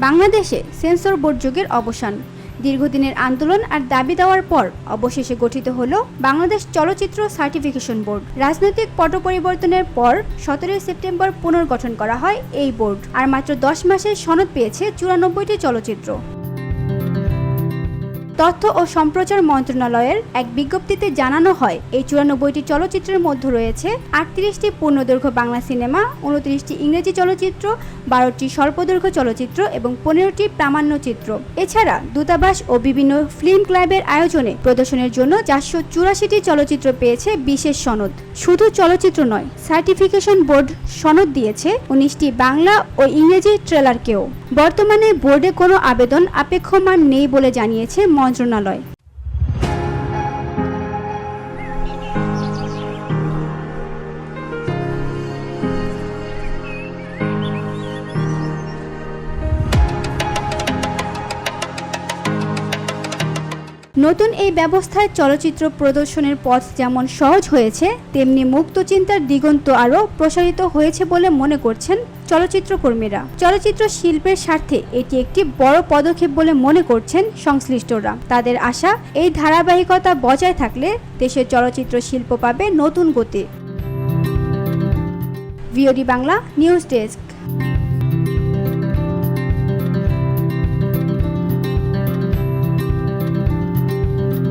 বাংলাদেশে censor board যুগের অবসান। দীর্ঘদিনের আন্দোলন আর দাবি দেওয়ার পর অবশেষে গঠিত হলো বাংলাদেশ চলচ্চিত্র সার্টিফিকেশন বোর্ড। রাজনৈতিক পট পরিবর্তনের পর 17 সেপ্টেম্বর পুনর্গঠন করা হয় এই বোর্ড। আর মাত্র 10 মাসে সনদ পেয়েছে 94টি চলচ্চিত্র। তথ্য ও সম্প্রচার মন্ত্রণালয়ের এক বিজ্ঞপ্তিতে জানানো হয়, এই 94টি চলচ্চিত্রের মধ্যে রয়েছে 38টি পূর্ণদৈর্ঘ্য বাংলা সিনেমা, 29টি ইংরেজি চলচ্চিত্র, 12টি স্বল্পদৈর্ঘ্য চলচ্চিত্র এবং 15টি প্রামাণ্যচিত্র। এছাড়া দূতাবাস ও বিভিন্ন ফিল্ম ক্লাবের আয়োজনে প্রদর্শনের জন্য 484টি চলচ্চিত্র পেয়েছে বিশেষ সনদ। শুধু চলচ্চিত্র নয়, সার্টিফিকেশন বোর্ড সনদ দিয়েছে 19টি বাংলা ও ইংরেজি ট্রেলারকেও। বর্তমানে বোর্ডে কোনো আবেদন আপেক্ষমান নেই বলে জানিয়েছে মন্ত্রণালয়। নতুন এই ব্যবস্থায় চলচ্চিত্র প্রদর্শনের পথ যেমন সহজ হয়েছে, তেমনি মুক্ত চিন্তার দিগন্ত আরও প্রসারিত হয়েছে বলে মনে করছেন চলচ্চিত্র কর্মীরা। চলচ্চিত্র শিল্পের স্বার্থে এটি একটি বড় পদক্ষেপ বলে মনে করছেন সংশ্লিষ্টরা। তাদের আশা, এই ধারাবাহিকতা বজায় থাকলে দেশের চলচ্চিত্র শিল্প পাবে নতুন গতি। VOD Bangla news desk.